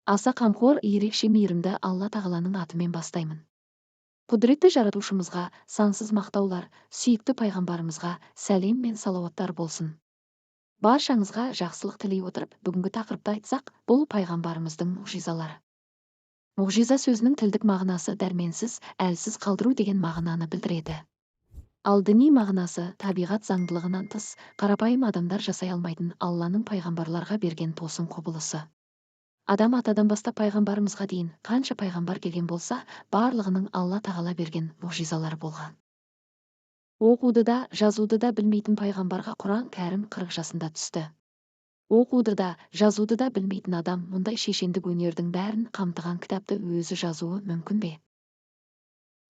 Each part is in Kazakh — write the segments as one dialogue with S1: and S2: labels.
S1: Аса қамқор, ерекше мейірімді Алла тағаланың атымен бастаймын. Құдіретті жаратушымызға сансыз мақтаулар, сүйікті пайғамбарымызға сәлем мен салауаттар болсын. Баршаңызға жақсылық тілей отырып, бүгінгі тақырыпты айтсақ, бұл пайғамбарымыздың мұғжизалары. Мұғжиза сөзінің тілдік мағынасы дәрменсіз, әлсіз қалдыру деген мағынаны білдіреді. Ал діни мағынасы табиғат заңдылығынан тыс, қарапайым адамдар жасай алмайтын Алланың пайғамбарларға берген тосын құбылысы. Адам атадан бастап пайғамбарымызға дейін қанша пайғамбар келген болса, барлығының Алла тағала берген мұғжизалары болған. Оқуды да, жазуды да білмейтін пайғамбарға Құран кәрім 40 жасында түсті. Оқуды да, жазуды да білмейтін адам мұндай шешендік өнердің бәрін қамтыған кітапты өзі жазуы мүмкін бе?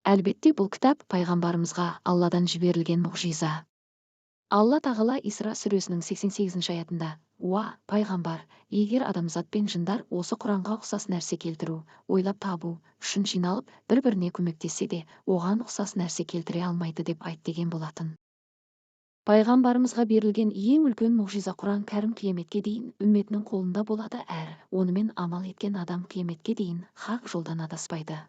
S1: Әлбетте, бұл кітап пайғамбарымызға Алладан жіберілген мұғжиза. Алла тағала Исра сүресінің 88 аятында: «Уа, пайғамбар, егер адамзат пен жындар осы Құранға ұқсас нәрсе келтіру, ойлап табу үшін жиналып, бір-біріне көмектессе де, оған ұқсас нәрсе келтіре алмайды» деп айт деген болатын. Пайғамбарымызға берілген ең үлкен мұғжиза Құран кәрім қияметке дейін үмметінің қолында болады, әрі онымен амал еткен адам қияметке дейін хақ жолдан адаспайды.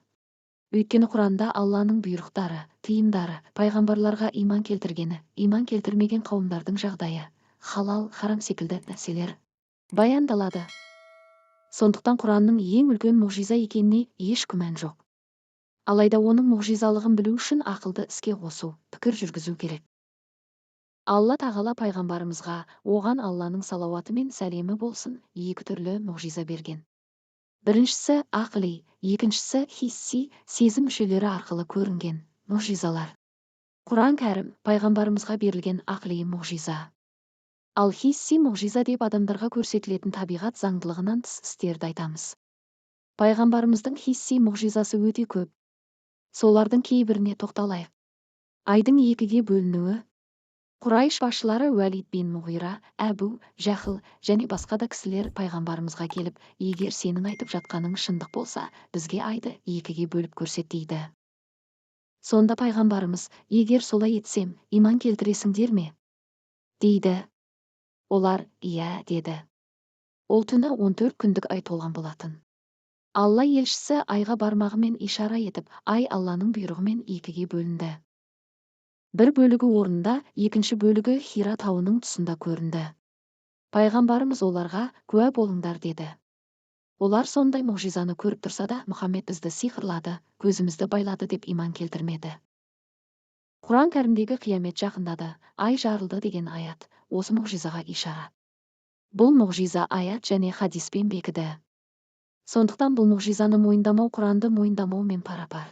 S1: Өйткені Құранда Алланың бұйрықтары, тыйымдары, пайғамбарларға иман келтіргені, иман келтірмеген қауымдардың жағдайы, халал, харам секілді нәрселер баяндалады. Сондықтан Құранның ең үлкен мұғжиза екеніне еш күмән жоқ. Алайда оның мұғжизалығын білу үшін ақылды іске қосу, пікір жүргізу керек. Алла тағала пайғамбарымызға, оған Алланың салауаты мен сәлемі болсын, екі түрлі мұғжиза берген. Біріншісі ақли, екіншісі хисси, сезім мүшелері арқылы көрінген мұғжизалар. Құран кәрім пайғамбарымызға берілген ақли мұғжиза. Ал хисси мұғжиза деп адамдарға көрсетілетін табиғат заңдылығынан тыс істерді айтамыз. Пайғамбарымыздың хисси мұғжизасы өте көп. Солардың кейбіріне тоқталайық. Айдың екіге бөлінуі. Құрайш басшылары Уәлид бин Мұғира, Әбу Жәһіл және басқа да кісілер пайғамбарымызға келіп, егер сенің айтып жатқаның шындық болса, бізге айды екіге бөліп көрсет дейді. Сонда пайғамбарымыз: егер солай етсем, иман келтіресіңдер ме? дейді. Олар иә деді. Ол түні 14 күндік ай толған болатын. Алла елшісі айға бармағымен ишара етіп, ай Алланың бұйрығымен екіге бөлінді. Бір бөлігі орнында, екінші бөлігі Хира тауының тұсында көрінді. Пайғамбарымыз оларға: куә болыңдар деді. Олар сондай мұғжизаны көріп тұрса да, Мұхаммед бізді сиқырлады, көзімізді байлады деп иман келтірмеді. Құран кәрімдегі қиямет жақындады, ай жарылды деген аят осы мұғжизаға ишара. Бұл мұғжиза аят және хадиспен бекіді. Сондықтан бұл мұғжизаны мойындамау Құранды мойындамаумен пара-пар.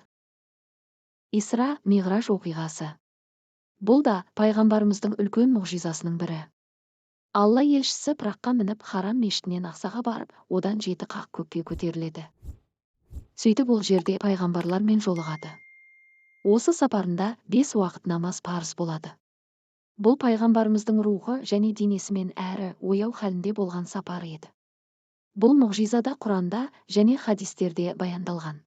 S1: Исра, Миғраж оқиғасы. Бұл да пайғамбарымыздың үлкен мұғжизасының бірі. Алла елшісі пыраққа мініп Харам мешітінен Ақсаға барып, одан 7 қақ көкке көтеріледі. Сөйтіп ол жерде пайғамбарлармен жолығады. Осы сапарында 5 уақыт намаз парыз болады. Бұл пайғамбарымыздың рухы және денесімен әрі ояу халінде болған сапары еді. Бұл мұғжизада Құранда және хадистерде баяндалған.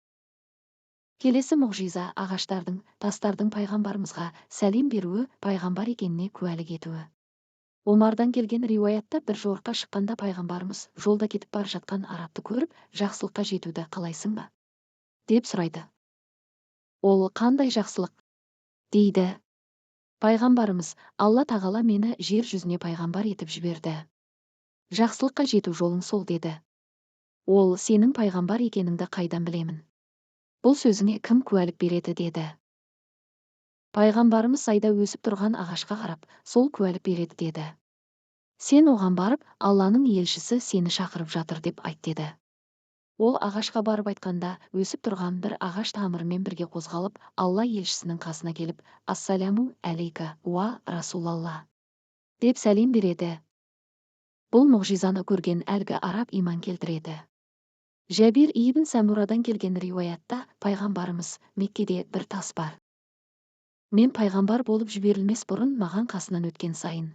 S1: Келесі мұғжиза ағаштардың, тастардың пайғамбарымызға сәлем беруі, пайғамбар екеніне куәлік етуі. Омардан келген риуаятта бір жорыққа шыққанда пайғамбарымыз жолда кетіп бара жатқан арабты көріп, жақсылыққа жетуді қалайсың ба? деп сұрайды. Ол: қандай жақсылық? дейді. Пайғамбарымыз: Алла тағала мені жер жүзіне пайғамбар етіп жіберді. Жақсылыққа жету жолың сол деді. Ол: сенің пайғамбар екеніңді қайдан білемін? Бұл сөзіңе кім куәлік береді деді. Пайғамбарымыз сайда өсіп тұрған ағашқа қарап, сол куәлік береді деді. Сен оған барып, Алланың елшісі сені шақырып жатыр деп айт деді. Ол ағашқа барып айтқанда, өсіп тұрған бір ағаш тамырымен бірге қозғалып, Алла елшісінің қасына келіп: ассаляму әлейка, уа Расулалла деп сәлем береді. Бұл мұғжизаны көрген әлгі араб иман келтіреді. Жәбир ибн Сәмурадан келген риуаятта пайғамбарымыз: Меккеде бір тас бар. Мен пайғамбар болып жіберілмес бұрын маған қасынан өткен сайын: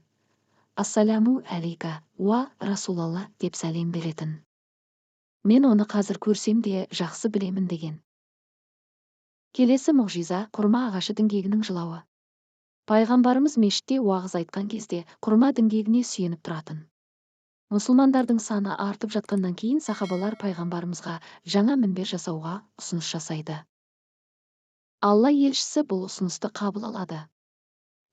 S1: ассаляму әлейка, уа Расулалла деп сәлем беретін. Мен оны қазір көрсем де жақсы білемін деген. Келесі мұғжиза құрма ағашы діңгегінің жылауы. Пайғамбарымыз мешітте уағыз айтқан кезде құрма діңгегіне сүйеніп тұратын. Мұсылмандардың саны артып жатқаннан кейін сахабалар пайғамбарымызға жаңа мінбер жасауға ұсыныс жасайды. Алла елшісі бұл ұсынысты қабыл алады.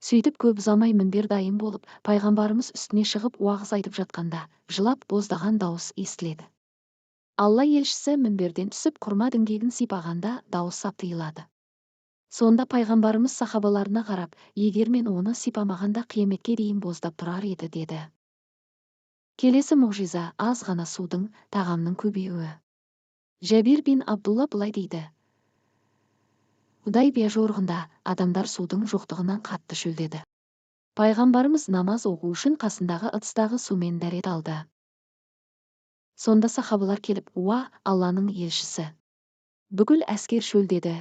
S1: Сөйтіп көп ұзамай мінбер дайын болып, пайғамбарымыз үстіне шығып уағыз айтып жатқанда, жылап боздаған дауыс естіледі. Алла елшісі мінберден түсіп құрма діңгегін сипағанда дауыс тыйылады. Сонда пайғамбарымыз сахабаларына қарап, егер мен оны сипамағанда қияметке дейін боздап тұрар еді деді. Келесі мұғжиза аз ғана судың, тағамның көбеюі. Жәбир бин Абдулла былай дейді. Худайбия жорығында адамдар судың жоқтығынан қатты шөлдеді. Пайғамбарымыз намаз оқу үшін қасындағы ыдыстағы сумен дәрет алды. Сонда сахабалар келіп, уа, Алланың елшісі, бүкіл әскер шөлдеді.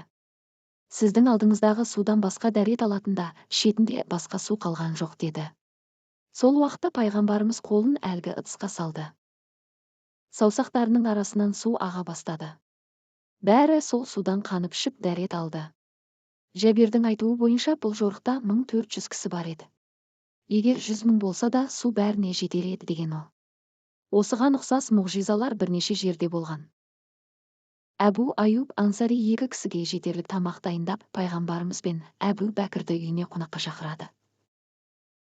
S1: Сіздің алдыңыздағы судан басқа дәрет алатында, шетінде басқа су қалған жоқ деді. Сол уақытта пайғамбарымыз қолын әлгі ыдысқа салды. Саусақтарының арасынан су аға бастады. Бәрі сол судан қанып ішіп дәрет алды. Жәбирдің айтуы бойынша бұл жорықта 1400 кісі бар еді. Егер 100 мың болса да су бәріне жетер еді деген ол. Осыған ұқсас мұғжизалар бірнеше жерде болған. Әбу Аюб Ансари 2 кісіге жетерлік тамақ дайындап, пайғамбарымыз бен Әбу Бәкірді үйіне қонаққа шақырады.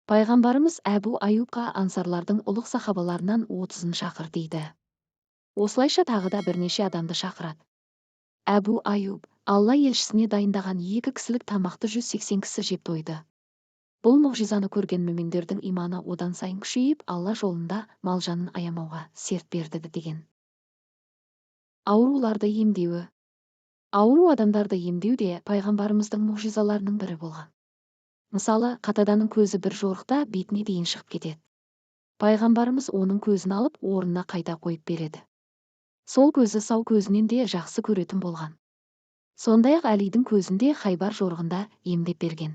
S1: Пайғамбарымыз Әбу Аюбқа ансарлардың ұлық сахабаларынан 30-ын шақыр дейді. Осылайша тағы да бірнеше адамды шақырады. Әбу Аюб Алла елшісіне дайындаған 2 кісілік тамақты 180 кісі жеп тойды. Бұл мұғжизаны көрген мүминдердің иманы одан сайын күшейіп, Алла жолында мал жанын аямауға серт берді деген. Ауруларды емдеуі. Ауру адамдарды емдеу де пайғамбарымыздың мұғжизаларының бірі болған. Мысалы, қатаданың көзі бір жорықта бетіне дейін шығып кетеді. Пайғамбарымыз оның көзін алып, орнына қайта қойып береді. Сол көзі сау көзінен де жақсы көретін болған. Сондай-ақ Әлидің көзінде Хайбар жорығында емдеп берген.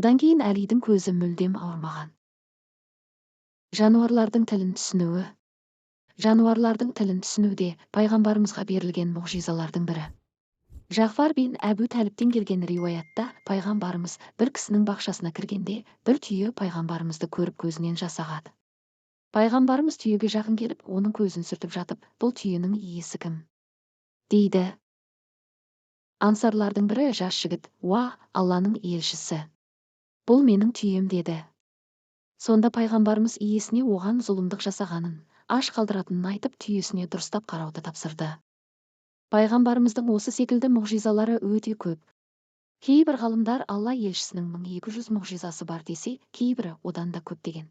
S1: Одан кейін Әлидің көзі мүлдем ауырмаған. Жануарлардың тілін түсінуі. Жануарлардың тілін түсінуде пайғамбарымызға берілген мұғжизалардың бірі. Жафар бин Әбу Тәліптен келген риуаятта пайғамбарымыз бір кісінің бақшасына кіргенде, бір түйе пайғамбарымызды көріп көзінен жас ағады. Пайғамбарымыз түйеге жақын келіп, оның көзін сүртіп жатып, бұл түйенің иесі кім? дейді. Ансарлардың бірі жас жігіт, уа, Алланың елшісі, бұл менің түйем деді. Сонда пайғамбарымыз иесіне оған зұлымдық жасағанын, аш қалдыратынын айтып, түйесіне дұрыстап қарауды тапсырды. Пайғамбарымыздың осы секілді мұғжизалары өте көп. Кейбір ғалымдар Алла елшісінің 1200 мұғжизасы бар десе, кейбірі одан да көп деген.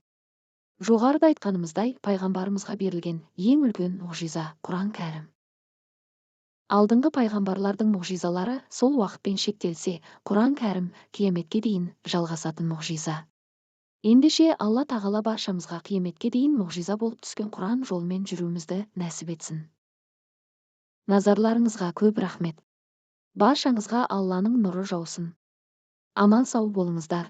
S1: Жоғарыда айтқанымыздай, пайғамбарымызға берілген ең үлкен мұғжиза Құран кәрім. Алдыңғы пайғамбарлардың мұғжизалары сол уақытпен шектелсе, Құран кәрім қияметке дейін жалғасатын мұғжиза. Ендеше Алла тағала баршамызға қияметке дейін мұғжиза болып түскен Құран жолымен жүруімізді нәсіп етсін. Назарларыңызға көп рахмет. Баршаңызға Алланың нұры жаусын. Аман сау болыңыздар.